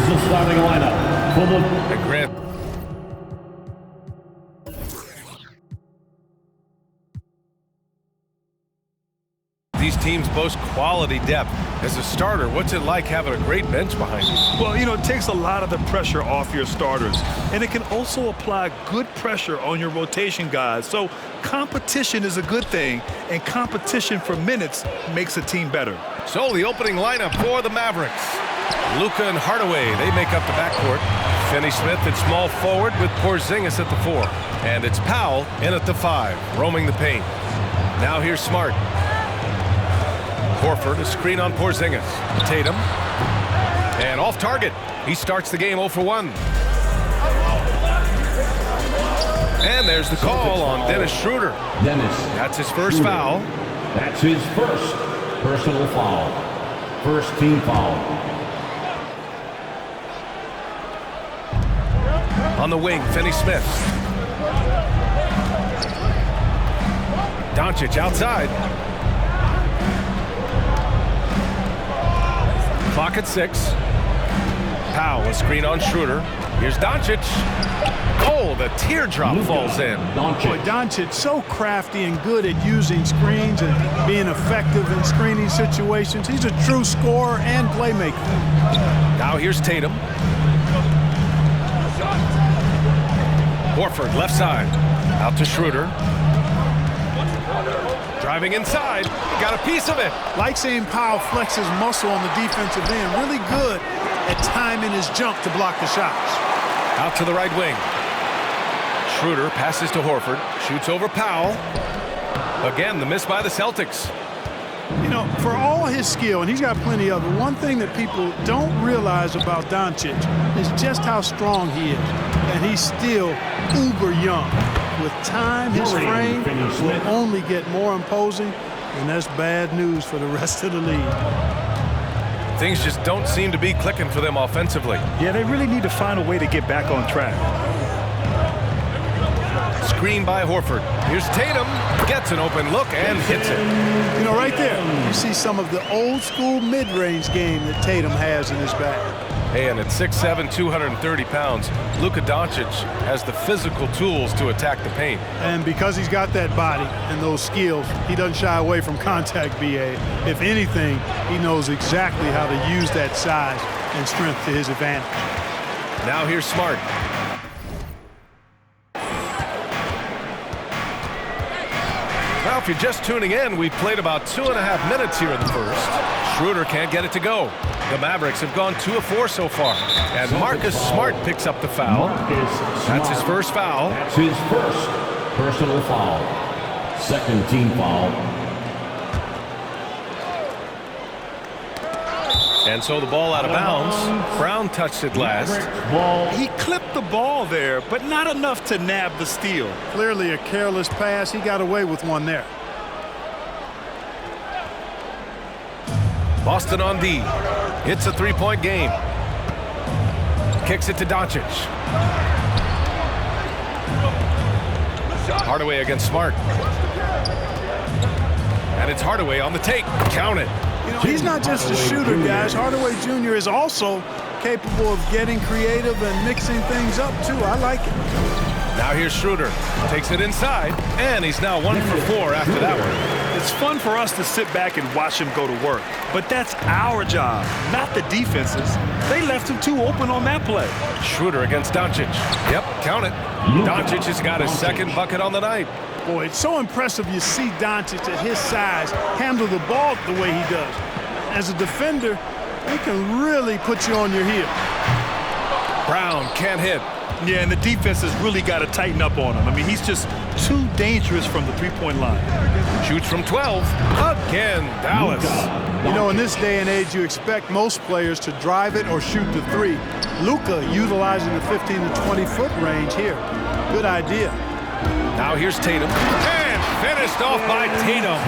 the starting lineup for the... Grant. These teams boast quality depth. As a starter, what's it like having a great bench behind you? Well, you know, it takes a lot of the pressure off your starters, and it can also apply good pressure on your rotation guys. So competition is a good thing, and competition for minutes makes a team better. So the opening lineup for the Mavericks. Luka and Hardaway, they make up the backcourt. Finney-Smith at small forward with Porzingis at the 4. And it's Powell in at the 5, roaming the paint. Now here's Smart. Horford, a screen on Porzingis. Tatum. And off target. He starts the game 0 for 1. And there's the call on Dennis Schroeder. That's his first foul. That's his first personal foul. First team foul. On the wing, Finney-Smith. Doncic outside. Clock at 6. Powell, a screen on Schroeder. Here's Doncic. Oh, the teardrop falls in. Boy, Doncic so crafty and good at using screens and being effective in screening situations. He's a true scorer and playmaker. Now here's Tatum. Horford, left side. Out to Schroeder. Driving inside. Got a piece of it. Like seeing Powell flex his muscle on the defensive end. Really good at timing his jump to block the shots. Out to the right wing. Schroeder passes to Horford. Shoots over Powell. Again, the miss by the Celtics. You know, for all his skill, and he's got plenty of it, one thing that people don't realize about Doncic is just how strong he is. And he's still uber young. With time, his frame will only get more imposing, and that's bad news for the rest of the league. Things just don't seem to be clicking for them offensively. Yeah, they really need to find a way to get back on track. Screen by Horford. Here's Tatum. Gets an open look and hits it. You know, right there, you see some of the old-school mid-range game that Tatum has in his bag. Hey, and at 6'7", 230 pounds, Luka Doncic has the physical tools to attack the paint. And because he's got that body and those skills, he doesn't shy away from contact, B.A. If anything, he knows exactly how to use that size and strength to his advantage. Now here's Smart. Well, if you're just tuning in, we've played about 2.5 minutes here in the first. Schroeder can't get it to go. The Mavericks have gone 2 of 4 so far. And Marcus Smart picks up the foul. That's his first foul. That's his first personal foul. Second team foul. And so the ball out of bounds. Brown touched it last. He clipped the ball there, but not enough to nab the steal. Clearly a careless pass. He got away with one there. Boston on D. It's a 3-point game. Kicks it to Doncic. Hardaway against Smart. And it's Hardaway on the take. Count it. You know, he's not just a shooter, guys. Hardaway Jr. is also capable of getting creative and mixing things up, too. I like it. Now here's Schroeder. Takes it inside, and he's now 1 for 4 after that one. It's fun for us to sit back and watch him go to work, but that's our job, not the defense's. They left him too open on that play. Schroeder against Doncic. Yep, count it. Doncic has got his second bucket on the night. Boy, it's so impressive you see Doncic at his size handle the ball the way he does. As a defender, he can really put you on your heel. Brown can't hit. Yeah, and the defense has really got to tighten up on him. I mean, he's just too dangerous from the three-point line. Shoots from 12. Again, Dallas. You know, in this day and age, you expect most players to drive it or shoot the three. Luka utilizing the 15 to 20-foot range here. Good idea. Now here's Tatum. And finished off by Tatum.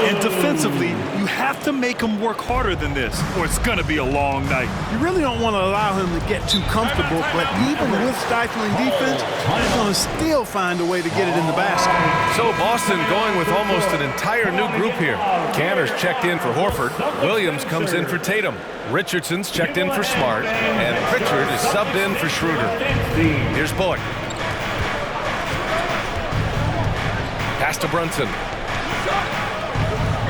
And defensively, you have to make him work harder than this, or it's going to be a long night. You really don't want to allow him to get too comfortable, but even with stifling defense, he's going to still find a way to get it in the basket. So Boston going with almost an entire new group here. Cantor's checked in for Horford. Williams comes in for Tatum. Richardson's checked in for Smart. And Pritchard is subbed in for Schroeder. Here's Bullock. Pass to Brunson.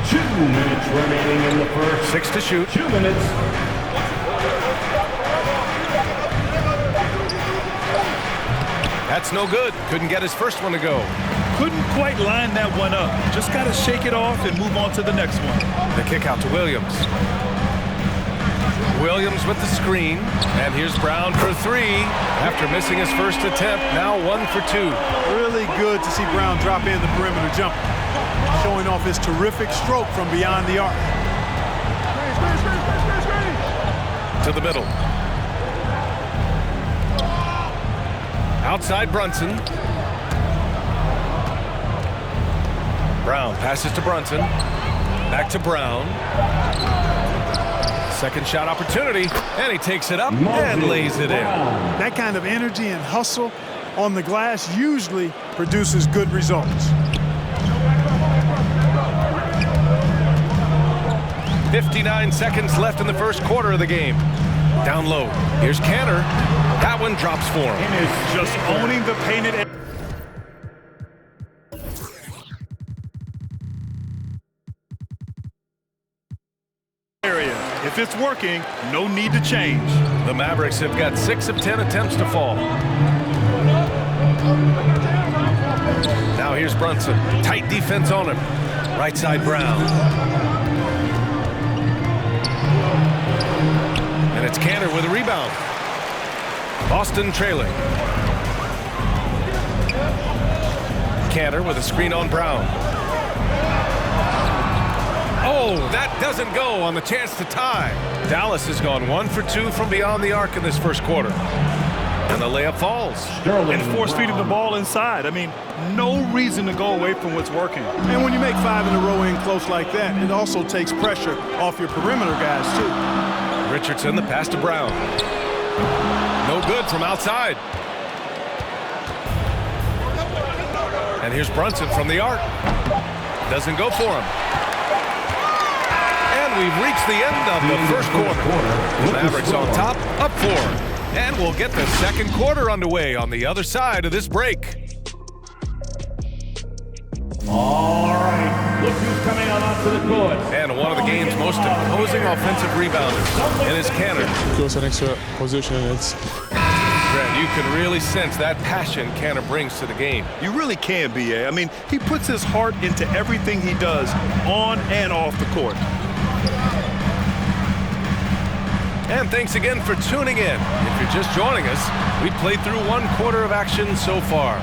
2 minutes remaining in the first. 6 to shoot. 2 minutes. That's no good. Couldn't get his first one to go. Couldn't quite line that one up. Just got to shake it off and move on to the next one. The kick out to Williams. Williams with the screen. And here's Brown for 3. After missing his first attempt, now 1 for 2. Really good to see Brown drop in the perimeter jumper, showing off his terrific stroke from beyond the arc. To the middle. Outside Brunson. Brown passes to Brunson. Back to Brown. Second shot opportunity, and he takes it up and lays it in. That kind of energy and hustle on the glass usually produces good results. 59 seconds left in the first quarter of the game. Down low. Here's Cantor. That one drops for him. Just owning the painted area. If it's working, no need to change. The Mavericks have got 6 of 10 attempts to fall. Now here's Brunson. Tight defense on him. Right side Brown. And it's Cantor with a rebound. Boston trailing. Cantor with a screen on Brown. Oh, that doesn't go on the chance to tie. Dallas has gone 1 for 2 from beyond the arc in this first quarter. And the layup falls. And force feeding the ball inside. I mean, no reason to go away from what's working. And when you make 5 in a row in close like that, it also takes pressure off your perimeter guys, too. Richardson, the pass to Brown. No good from outside. And here's Brunson from the arc. Doesn't go for him. And we've reached the end of the first quarter. The Mavericks on top, up 4. And we'll get the second quarter underway on the other side of this break. All right. Look who's coming on onto the court. And one of the game's most imposing offensive rebounders. And it's Cantor. It was an extra position. It's Brad, you can really sense that passion Cantor brings to the game. You really can, B.A. I mean, he puts his heart into everything he does on and off the court. And thanks again for tuning in. If you're just joining us, we played through 1 quarter of action so far.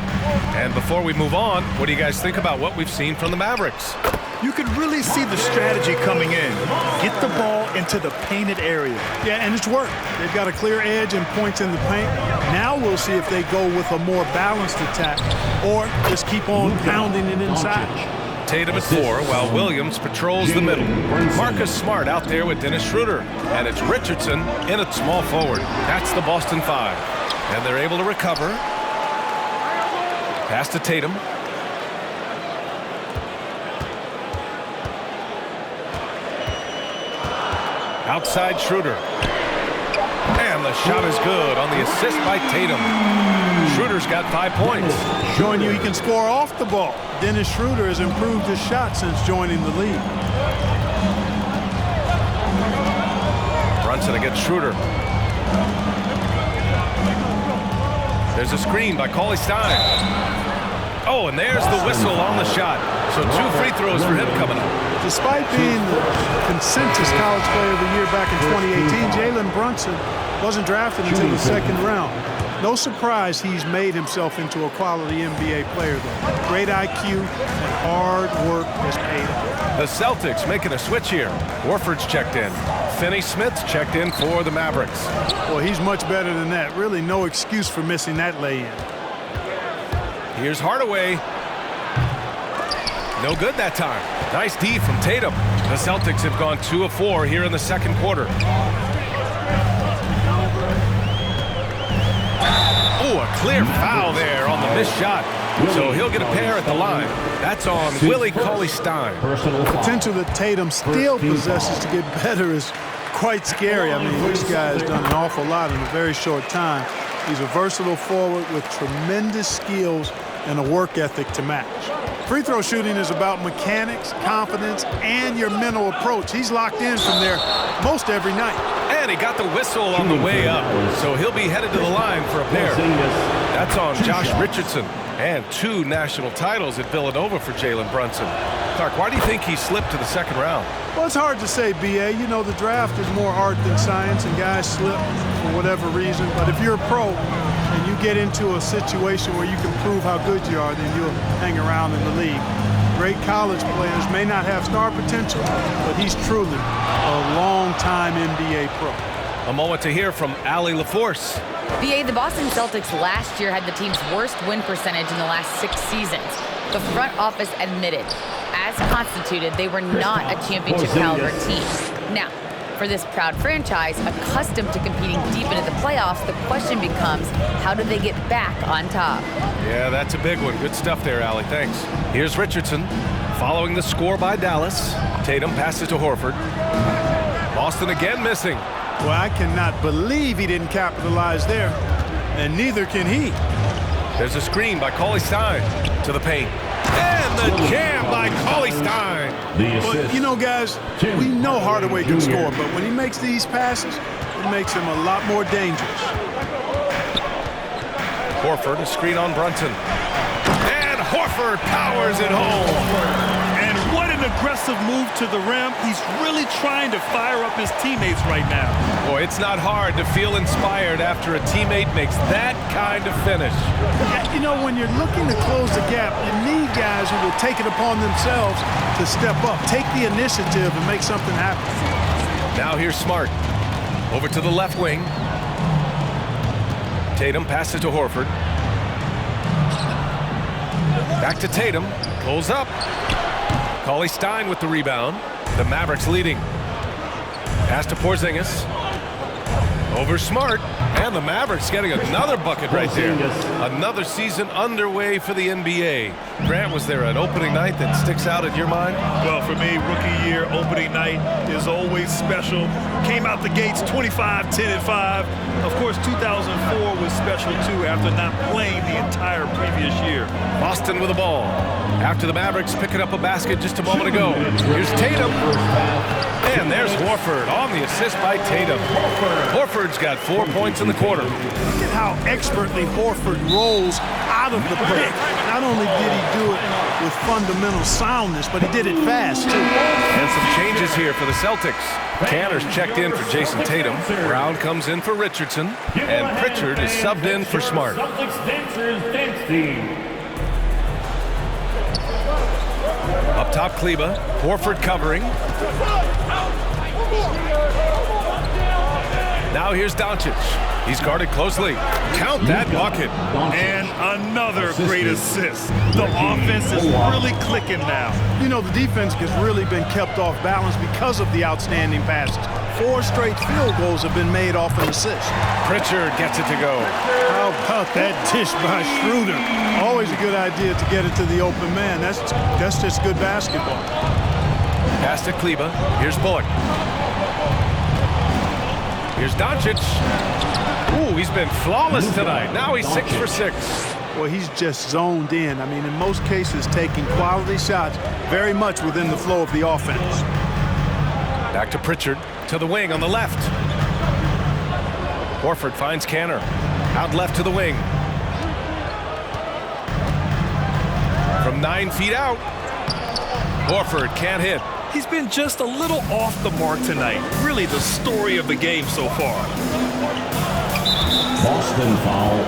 And before we move on, what do you guys think about what we've seen from the Mavericks? You could really see the strategy coming in. Get the ball into the painted area. Yeah, and it's worked. They've got a clear edge and points in the paint. Now we'll see if they go with a more balanced attack or just keep on pounding it inside. Tatum at 4, while Williams patrols the middle. Marcus Smart out there with Dennis Schroeder. And it's Richardson in at small forward. That's the Boston 5. And they're able to recover. Pass to Tatum. Outside Schroeder. And the shot is good on the assist by Tatum. Schroeder's got 5 points. Showing you he can score off the ball. Dennis Schroeder has improved his shot since joining the league. Brunson against Schroeder. There's a screen by Cauley-Stein. Oh, and there's the whistle on the shot. So 2 free throws for him coming up. Despite being the consensus college player of the year back in 2018, Jalen Brunson wasn't drafted until the 2nd round. No surprise he's made himself into a quality NBA player, though. Great IQ and hard work has paid off. The Celtics making a switch here. Horford's checked in. Finney-Smith's checked in for the Mavericks. Well, he's much better than that. Really no excuse for missing that lay-in. Here's Hardaway. No good that time. Nice D from Tatum. The Celtics have gone 2 of 4 here in the second quarter. Oh, a clear foul there on the missed shot. So he'll get a pair at the line. That's on Willie Cauley-Stein. Potential that Tatum still possesses to get better is quite scary. I mean, this guy has done an awful lot in a very short time. He's a versatile forward with tremendous skills and a work ethic to match. Free throw shooting is about mechanics, confidence, and your mental approach. He's locked in from there most every night. And he got the whistle on the way up, so he'll be headed to the line for a pair. That's on Josh Richardson. And 2 national titles at Villanova for Jalen Brunson. Clark, why do you think he slipped to the second round? Well, it's hard to say, B.A. You know, the draft is more art than science, and guys slip for whatever reason. But if you're a pro and you get into a situation where you can prove how good you are, then you'll hang around in the league. Great college players may not have star potential, but he's truly a long-time NBA pro. A moment to hear from Allie LaForce. BA, the Boston Celtics last year had the team's worst win percentage in the last 6 seasons. The front office admitted, as constituted, they were not a championship caliber team. Now, for this proud franchise, accustomed to competing deep into the playoffs, the question becomes, how do they get back on top? Yeah, that's a big one. Good stuff there, Allie. Thanks. Here's Richardson following the score by Dallas. Tatum passes to Horford. Boston again missing. Well, I cannot believe he didn't capitalize there, and neither can he. There's a screen by Cauley-Stein to the paint. And the jam by Cauley-Stein. But, you know, guys, we know Hardaway can score, but when he makes these passes, it makes him a lot more dangerous. Horford, a screen on Brunson. And Horford powers it home. And what an aggressive move to the rim. He's really trying to fire up his teammates right now. Boy, it's not hard to feel inspired after a teammate makes that kind of finish. You know, when you're looking to close the gap, you need guys who will take it upon themselves to step up, take the initiative, and make something happen. Now here's Smart. Over to the left wing. Tatum passes to Horford. Back to Tatum. Pulls up. Cauley-Stein with the rebound. The Mavericks leading. Pass to Porzingis. Over Smart. And the Mavericks getting another bucket right there. Another season underway for the NBA. Grant, was there an opening night that sticks out in your mind? Well, for me, rookie year opening night is always special. Came out the gates 25, 10, and 5. Of course, 2004 was special, too, after not playing the entire previous year. Boston with the ball. After the Mavericks picking up a basket just a moment ago. Here's Tatum. And there's Horford on the assist by Tatum. Horford's got 4 points in the quarter. Look at how expertly Horford rolls out of the pick. Not only did he do it with fundamental soundness, but he did it fast, too. And some changes here for the Celtics. Tanner's checked in for Jason Tatum. Brown comes in for Richardson. And Pritchard is subbed in for Smart. Up top, Kleba. Horford covering. Now here's Doncic. He's guarded closely. Count that bucket. And another great assist. The offense is really clicking now. You know, the defense has really been kept off balance because of the outstanding passes. 4 straight field goals have been made off an assist. Pritchard gets it to go. How about that dish by Schroeder? Always a good idea to get it to the open man. That's just good basketball. Pass to Kleba. Here's Bullock. Here's Doncic. Ooh, he's been flawless tonight. Now he's 6 for 6. Well, he's just zoned in. I mean, in most cases, taking quality shots very much within the flow of the offense. Back to Pritchard. To the wing on the left. Horford finds Canner. Out left to the wing. From 9 feet out. Horford can't hit. He's been just a little off the mark tonight. Really the story of the game so far. Boston foul.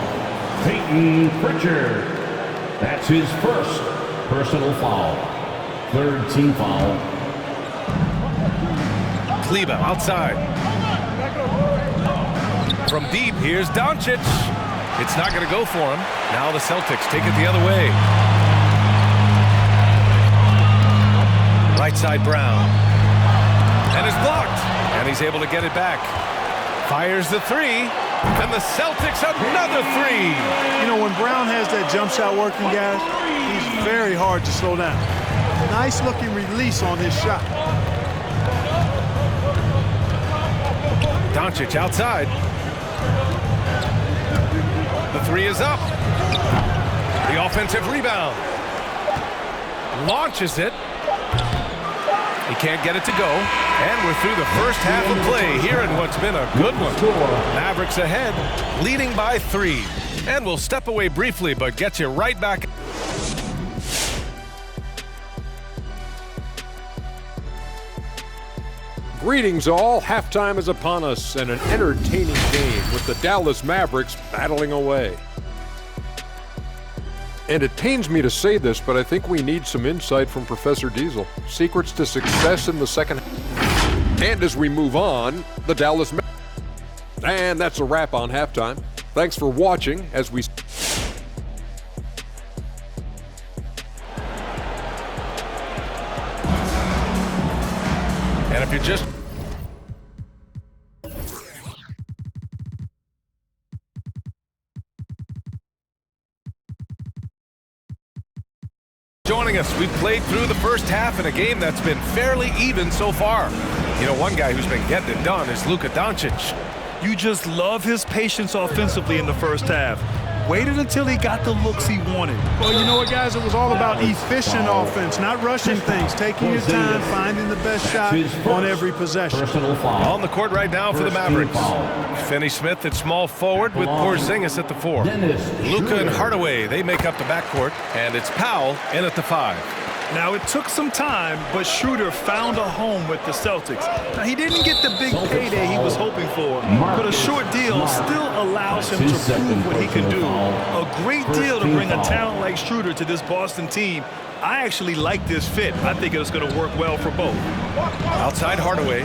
Peyton Pritchard. That's his first personal foul. 3rd team foul. Kleba outside. From deep, here's Doncic. It's not going to go for him. Now the Celtics take it the other way. Right side Brown. And it's blocked. And he's able to get it back. Fires the three. And the Celtics another three. You know, when Brown has that jump shot working, guys, he's very hard to slow down. Nice looking release on his shot. Doncic outside. The three is up. The offensive rebound. Launches it. He can't get it to go. And we're through the first half of play here in what's been a good one. Mavericks ahead, leading by 3. And we'll step away briefly, but get you right back. Greetings all. Halftime is upon us and an entertaining game with the Dallas Mavericks battling away. And it pains me to say this, but I think we need some insight from Professor Diesel. Secrets to success in the second half. And as we move on, the Dallas Mavericks. And that's a wrap on halftime. Thanks for watching as we... And if you're just... joining us, we've played through the first half in a game that's been fairly even so far. You know, one guy who's been getting it done is Luka Doncic. You just love his patience offensively in the first half. Waited until he got the looks he wanted. Well, you know what, guys? It was all about efficient offense, not rushing things, taking your time, finding the best shot on every possession. On the court right now for the Mavericks. Finney-Smith at small forward with Porzingis at the 4. Luka and Hardaway, they make up the backcourt, and it's Powell in at the 5. Now, it took some time, but Schroeder found a home with the Celtics. Now, he didn't get the big payday he was hoping for, but a short deal still allows him to prove what he can do. A great deal to bring a talent like Schroeder to this Boston team. I actually like this fit. I think it's going to work well for both. Outside Hardaway.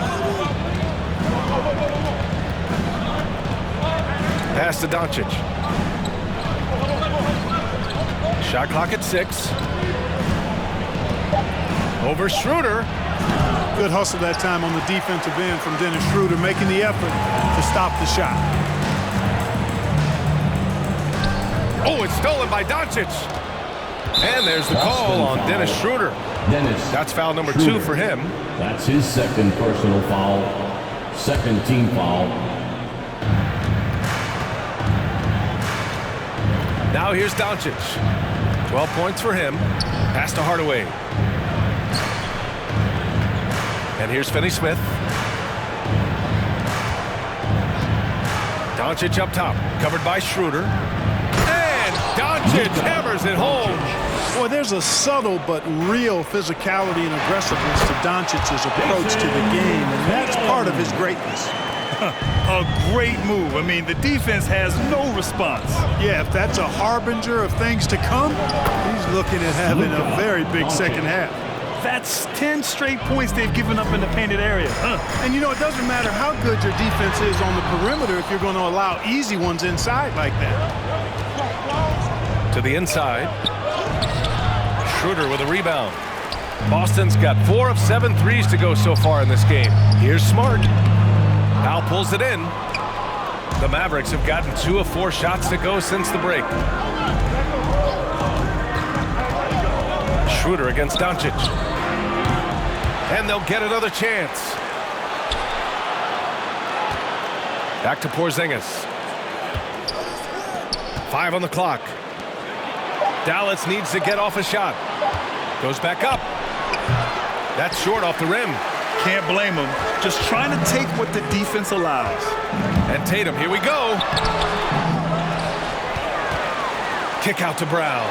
Pass to Doncic. Shot clock at 6. Over Schroeder. Good hustle that time on the defensive end from Dennis Schroeder, making the effort to stop the shot. Oh, it's stolen by Doncic. And there's the call on Dennis Schroeder. That's foul number 2 for him. That's his second personal foul. Second team foul. Now here's Doncic. 12 points for him. Pass to Hardaway. And here's Finney-Smith. Doncic up top, covered by Schroeder. And Doncic hammers it home. Boy, there's a subtle but real physicality and aggressiveness to Doncic's approach to the game, and that's part of his greatness. A great move. I mean, the defense has no response. Yeah, if that's a harbinger of things to come, he's looking at having a very big second half. That's 10 straight points they've given up in the painted area. And you know, it doesn't matter how good your defense is on the perimeter if you're going to allow easy ones inside like that. To the inside. Schroeder with a rebound. Boston's got 4 of 7 threes to go so far in this game. Here's Smart. Powell pulls it in. The Mavericks have gotten 2 of 4 shots to go since the break. Schroeder against Doncic. And they'll get another chance. Back to Porzingis. 5 on the clock. Dallas needs to get off a shot. Goes back up. That's short off the rim. Can't blame him. Just trying to take what the defense allows. And Tatum, here we go. Kick out to Brown.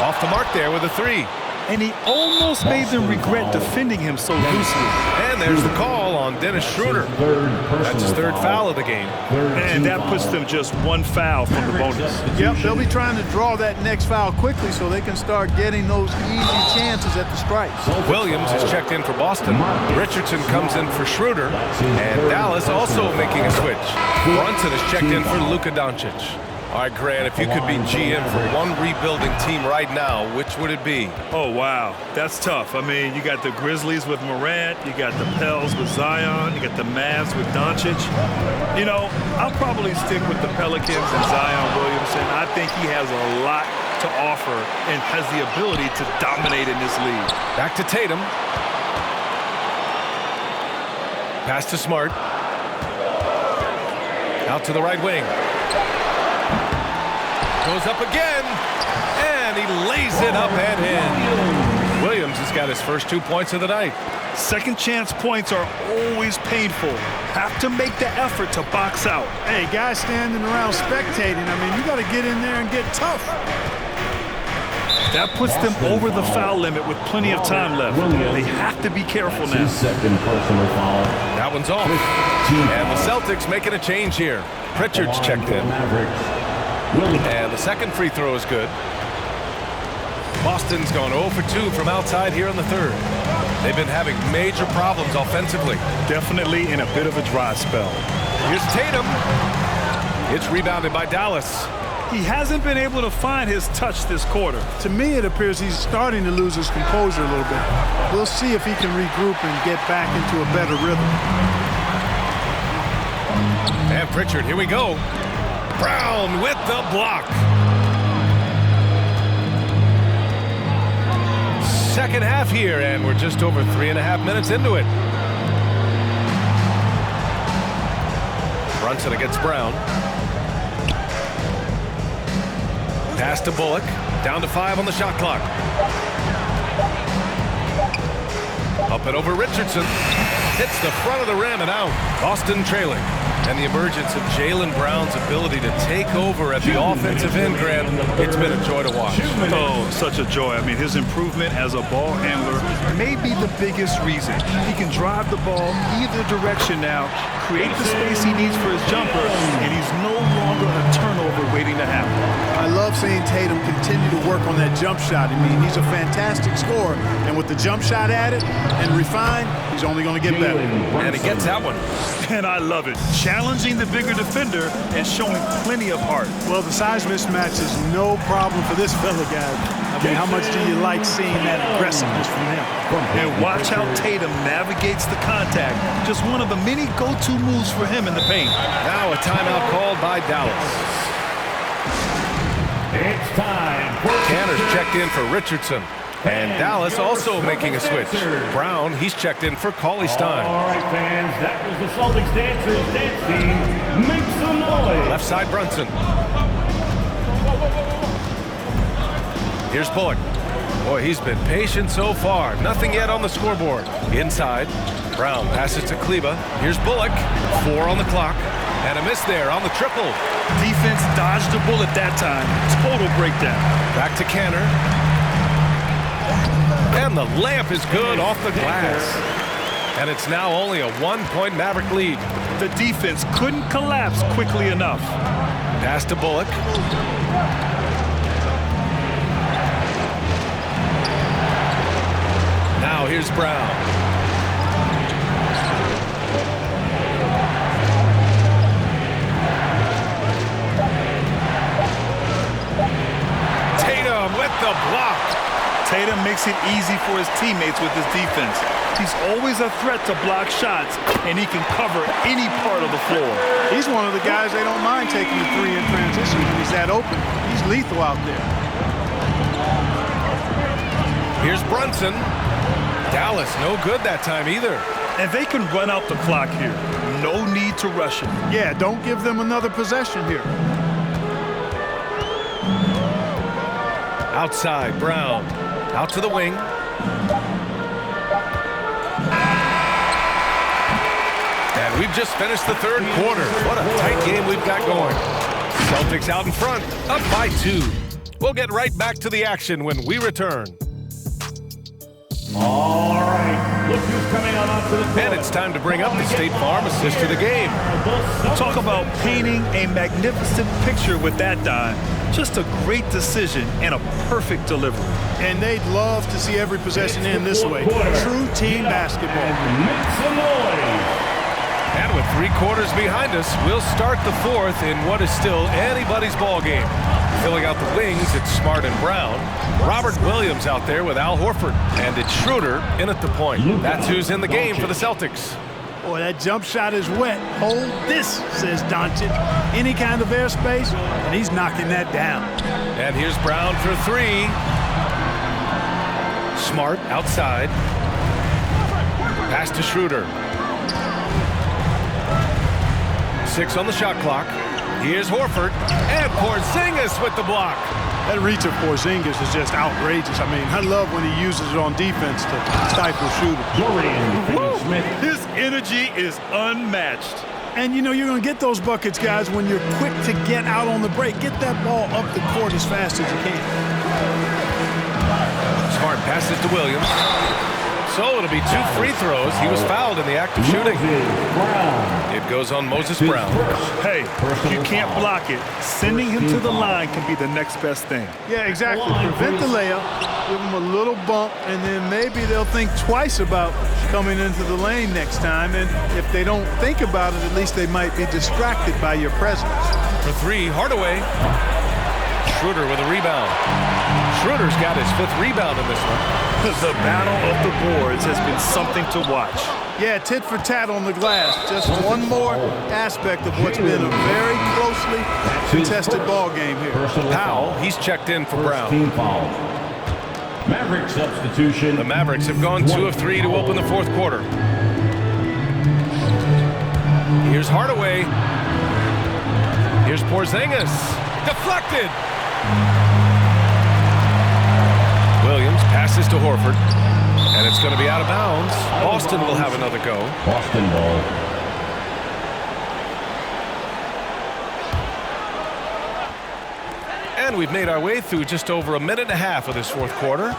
Off the mark there with a 3. And he almost made them regret defending him so loosely. And there's the call on Dennis Schroeder. That's his 3rd foul of the game. And that puts them just 1 foul from the bonus. Yep, they'll be trying to draw that next foul quickly so they can start getting those easy chances at the strikes. Williams is checked in for Boston. Richardson comes in for Schroeder. And Dallas also making a switch. Brunson is checked in for Luka Doncic. All right, Grant, if you could be GM for one rebuilding team right now, which would it be? Oh, wow. That's tough. I mean, you got the Grizzlies with Morant. You got the Pels with Zion. You got the Mavs with Doncic. You know, I'll probably stick with the Pelicans and Zion Williamson. I think he has a lot to offer and has the ability to dominate in this league. Back to Tatum. Pass to Smart. Out to the right wing. Goes up again, and he lays it up and in. Williams has got his first 2 points of the night. Second chance points are always painful. Have to make the effort to box out. Hey, guys standing around spectating, I mean, you got to get in there and get tough. That puts them over the foul limit with plenty of time left. They have to be careful now. Second personal foul. That one's off. And the Celtics making a change here. Pritchard's checked in. Mavericks. And the second free throw is good. Boston's gone 0 for 2 from outside here in the third. They've been having major problems offensively. Definitely in a bit of a dry spell. Here's Tatum. It's rebounded by Dallas. He hasn't been able to find his touch this quarter. To me, it appears he's starting to lose his composure a little bit. We'll see if he can regroup and get back into a better rhythm. And Pritchard, here we go. Brown with the block. Second half here, and we're just over 3.5 minutes into it. Brunson against Brown. Pass to Bullock. Down to 5 on the shot clock. Up and over Richardson. Hits the front of the rim and out. Boston trailing. And the emergence of Jaylen Brown's ability to take over at the offensive end, Grant, it's been a joy to watch. Oh, such a joy. I mean, his improvement as a ball handler may be the biggest reason. He can drive the ball either direction now, create the space he needs for his jumper, and he's no longer a turnover waiting to happen. I love seeing Tatum continue to work on that jump shot. I mean, he's a fantastic scorer, and with the jump shot added and refined, he's only going to get better. And he gets that one. And I love it. Challenging the bigger defender and showing plenty of heart. Well, the size mismatch is no problem for this fella, guys. I mean, how much do you like seeing that aggressiveness from him? And watch how Tatum navigates the contact. Just one of the many go-to moves for him in the paint. Now a timeout called by Dallas. It's time for Canner's checked in for Richardson. And Dallas also making a switch. Brown, he's checked in for Cauley Stein. All right, fans, that was the Celtics Dancers dance team. Make some noise. Left side, Brunson. Here's Bullock. Boy, he's been patient so far. Nothing yet on the scoreboard. Inside, Brown passes to Kleba. Here's Bullock. 4 on the clock. And a miss there on the triple. Defense dodged a bullet that time. Total breakdown. Back to Canner. And the layup is good off the glass. And it's now only a 1-point Maverick lead. The defense couldn't collapse quickly enough. Pass to Bullock. Now here's Brown. Tatum with the block. Tatum makes it easy for his teammates with his defense. He's always a threat to block shots, and he can cover any part of the floor. He's one of the guys they don't mind taking the three in transition when he's that open. He's lethal out there. Here's Brunson. Dallas no good that time either. And they can run out the clock here. No need to rush it. Yeah, don't give them another possession here. Outside, Brown. Out to the wing. And we've just finished the third quarter. What a tight game we've got going. Celtics out in front, up by 2. We'll get right back to the action when we return. All right, look who's coming out onto the court. And it's time to bring up the State Farm assist to the game. Talk about painting a magnificent picture with that dime. Just a great decision and a perfect delivery. And they'd love to see every possession end this way. True team basketball. Make some noise. And with 3 quarters behind us, we'll start the fourth in what is still anybody's ball game. Filling out the wings, it's Smart and Brown. Robert Williams out there with Al Horford. And it's Schroeder in at the point. That's who's in the game for the Celtics. Boy, that jump shot is wet. Hold this, says Doncic. Any kind of airspace, and he's knocking that down. And here's Brown for 3. Smart outside. Pass to Schroeder. 6 on the shot clock. Here's Horford. And Porzingis with the block. That reach of Porzingis is just outrageous. I mean, I love when he uses it on defense to stifle shooters. His energy is unmatched. And, you know, you're going to get those buckets, guys, when you're quick to get out on the break. Get that ball up the court as fast as you can. Smart passes to Williams. So it'll be 2 free throws. He was fouled in the act of shooting. It goes on Moses Brown. Hey, if you can't block it, sending him to the line can be the next best thing. Yeah, exactly. Prevent the layup, give him a little bump, and then maybe they'll think twice about coming into the lane next time. And if they don't think about it, at least they might be distracted by your presence. For 3, Hardaway. Schroeder with a rebound. Schroeder's got his 5th rebound in this one. The battle of the boards has been something to watch. Yeah, tit for tat on the glass. Just one more aspect of what's been a very closely contested ball game here. Powell, he's checked in for Brown. Mavericks substitution. The Mavericks have gone 2 of 3 to open the 4th quarter. Here's Hardaway. Here's Porzingis. Deflected. Williams passes to Horford. And it's going to be out of bounds. Boston will have another go. Boston ball. And we've made our way through just over a minute and a half of this 4th quarter.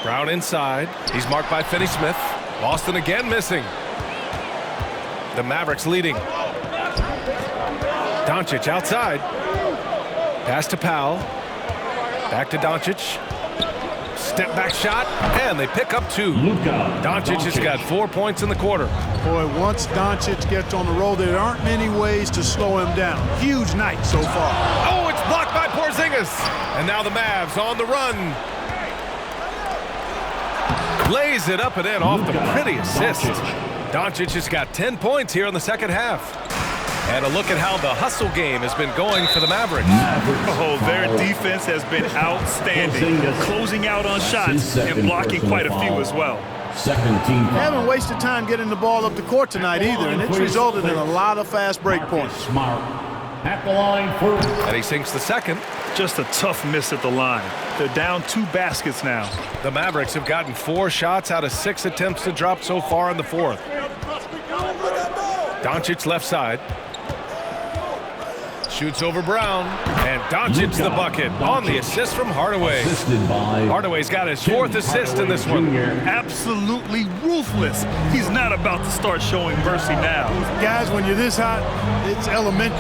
Brown inside. He's marked by Finney-Smith. Boston again missing. The Mavericks leading. Doncic outside. Pass to Powell. Back to Doncic. Step back shot, and they pick up 2. Doncic has got 4 points in the quarter. Boy, once Doncic gets on the roll, there aren't many ways to slow him down. Huge night so far. Oh, it's blocked by Porzingis. And now the Mavs on the run. Lays it up and in off the pretty assist. Doncic has got 10 points here in the second half. And a look at how the hustle game has been going for the Mavericks. Oh, their defense has been outstanding, closing out on shots and blocking quite a few as well. They haven't wasted time getting the ball up the court tonight either, and it's resulted in a lot of fast break points. Smart at the line for. And he sinks the second. Just a tough miss at the line. They're down 2 baskets now. The Mavericks have gotten 4 shots out of 6 attempts to drop so far in the 4th. Doncic left side. Shoots over Brown, and Doncic the bucket on the assist from Hardaway. Hardaway's got his 4th assist in this one. Absolutely ruthless. He's not about to start showing mercy now. Guys, when you're this hot, it's elementary.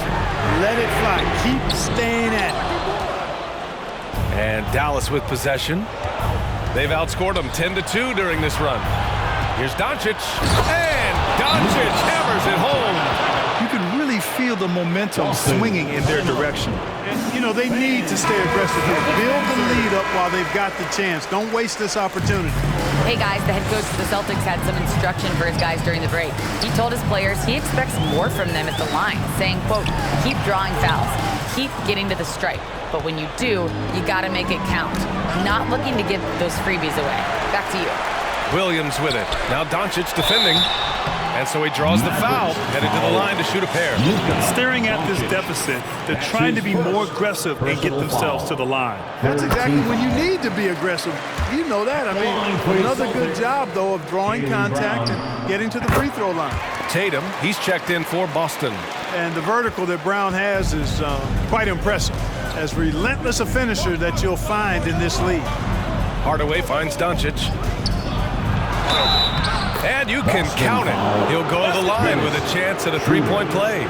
Let it fly. Keep staying at it. And Dallas with possession. They've outscored them 10-2 during this run. Here's Doncic, and Doncic hammers it home. You can really feel the momentum swinging in their direction. And, you know, they need to stay aggressive here. Build the lead up while they've got the chance. Don't waste this opportunity. Hey, guys, the head coach of the Celtics had some instruction for his guys during the break. He told his players he expects more from them at the line, saying, quote, keep drawing fouls, keep getting to the stripe. But when you do, you got to make it count. Not looking to give those freebies away. Back to you. Williams with it. Now Doncic defending. And so he draws the foul, headed to the line to shoot a pair. Staring at this deficit, they're trying to be more aggressive and get themselves to the line. That's exactly when you need to be aggressive. You know that. I mean, another good job, though, of drawing contact and getting to the free throw line. Tatum, he's checked in for Boston. And the vertical that Brown has is quite impressive. As relentless a finisher that you'll find in this league. Hardaway finds Doncic. And you can count it. He'll go to the line with a chance at a three-point play.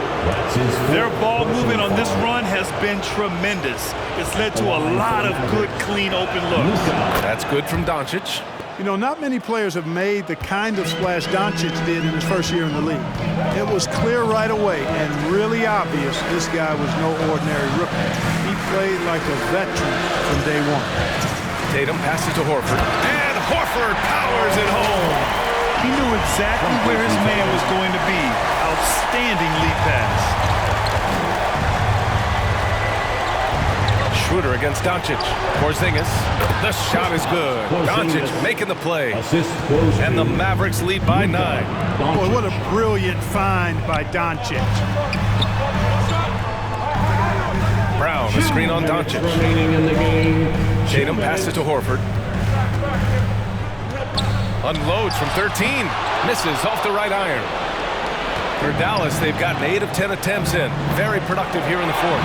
Their ball movement on this run has been tremendous. It's led to a lot of good, clean, open looks. That's good from Doncic. You know, not many players have made the kind of splash Doncic did in his first year in the league. It was clear right away and really obvious this guy was no ordinary rookie. He played like a veteran from day one. Tatum passes to Horford, and Horford powers it home. He knew exactly where his man was going to be. Outstanding lead pass. Schroeder against Doncic. Porzingis. The shot is good. Doncic making the play. And the Mavericks lead by 9. Boy, what a brilliant find by Doncic. Brown, a screen on Doncic. Tatum passes to Horford. Unloads from 13. Misses off the right iron. For Dallas, they've gotten 8 of 10 attempts in. Very productive here in the fourth.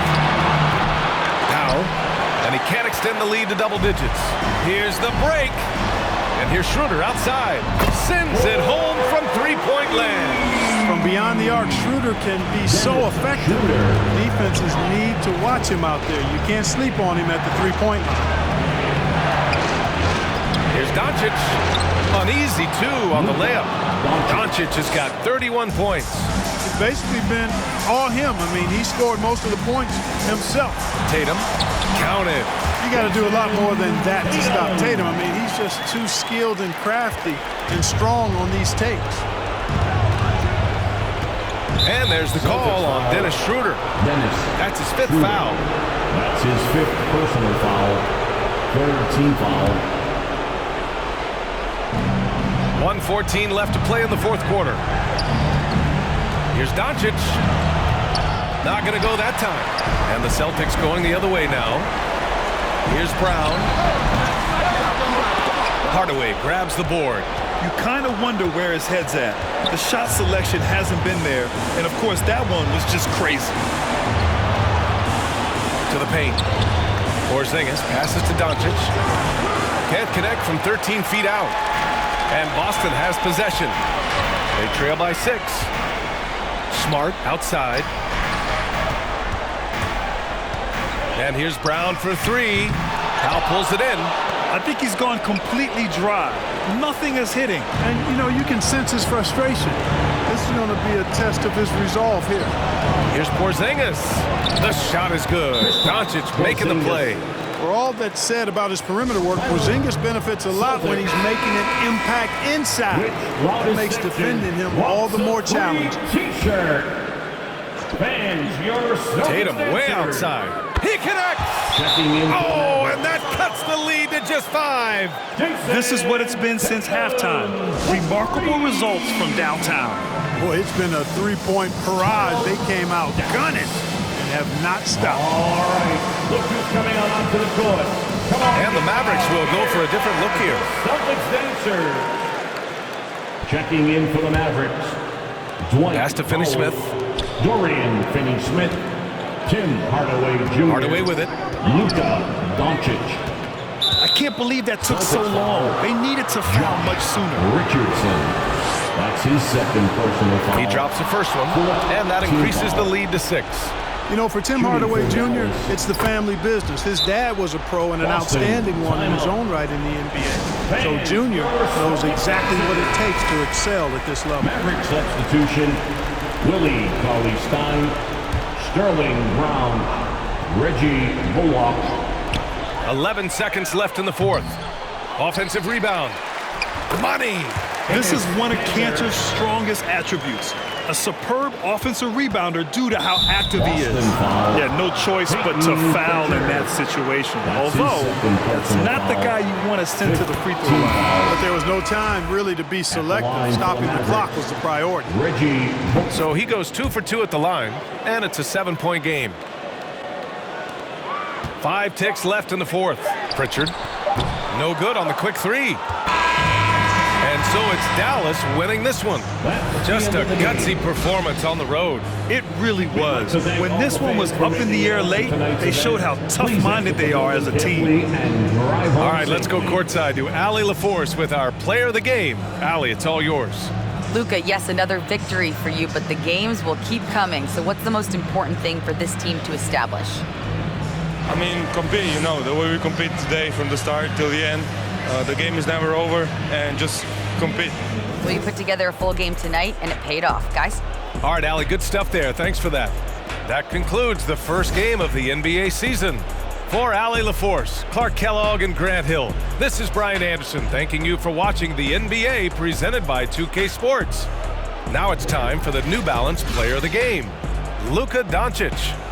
And he can't extend the lead to double digits. Here's the break. And here's Schroeder outside. Sends it home from three-point land. From beyond the arc, Schroeder can be so effective. Defenses need to watch him out there. You can't sleep on him at the three-point line. Here's Doncic. Uneasy, too, on the layup. Doncic has got 31 points. It's basically been all him. I mean, he scored most of the points himself. Tatum, counted. You got to do a lot more than that to stop Tatum. I mean, he's just too skilled and crafty and strong on these takes. And there's the call on Dennis Schroeder. That's his 5th foul. That's his 5th personal foul. 3rd team foul. 1:14 left to play in the fourth quarter. Here's Doncic. Not going to go that time. And the Celtics going the other way now. Here's Brown. Hardaway grabs the board. You kind of wonder where his head's at. The shot selection hasn't been there. And, of course, that one was just crazy. To the paint. Porzingis passes to Doncic. Can't connect from 13 feet out. And Boston has possession. They trail by 6. Smart outside. And here's Brown for 3. Powell pulls it in. I think he's gone completely dry. Nothing is hitting. And, you know, you can sense his frustration. This is going to be a test of his resolve here. Here's Porzingis. The shot is good. Doncic making the play. For all that's said about his perimeter work, Porzingis benefits a lot when he's making an impact inside. It makes defending him all the more challenging. T-shirt. Fans, your Tatum way outside. He connects. Oh, and that cuts the lead to just 5. This is what it's been since halftime. Remarkable results from downtown. Boy, it's been a three-point barrage. They came out gunning and have not stopped. All right, look who's coming on onto the court. Come on. And the Mavericks will go for a different look here. Celtics dancer. Checking in for the Mavericks. Dwight Pass to Finney-Smith. Dorian Finney-Smith. Tim Hardaway Jr. Hardaway with it. Luka Doncic. I can't believe that took so long. They needed to foul much sooner. Richardson. That's his 2nd personal foul. He drops the first one, and that increases the lead to 6. You know, for Tim Hardaway Jr., it's the family business. His dad was a pro and an outstanding one in his own right in the NBA. So Jr. knows exactly what it takes to excel at this level. Maverick substitution. Willie Cauley-Stein. Sterling Brown. Reggie Bullock. 11 seconds left in the fourth. Offensive rebound. Money. This is one of Cantor's strongest attributes. A superb offensive rebounder due to how active he is. Yeah, no choice but to foul in that situation. Although, that's not the guy you want to send to the free throw line. But there was no time really to be selective. Stopping the clock was the priority. Reggie. So he goes 2 for 2 at the line, and it's a 7-point game. 5 ticks left in the fourth. Pritchard, no good on the quick 3. And so it's Dallas winning this one. Just a gutsy performance on the road. It really was. When this one was up in the air late, they showed how tough-minded they are as a team. All right, let's go courtside to Allie LaForce with our player of the game. Allie, it's all yours. Luka, yes, another victory for you, but the games will keep coming. So what's the most important thing for this team to establish? I mean, compete, you know, the way we compete today from the start till the end. the game is never over, and just compete. Well, you put together a full game tonight, and it paid off, guys. All right, Allie, good stuff there. Thanks for that. That concludes the first game of the NBA season. For Allie LaForce, Clark Kellogg, and Grant Hill, this is Brian Anderson thanking you for watching the NBA presented by 2K Sports. Now it's time for the New Balance Player of the Game, Luka Doncic.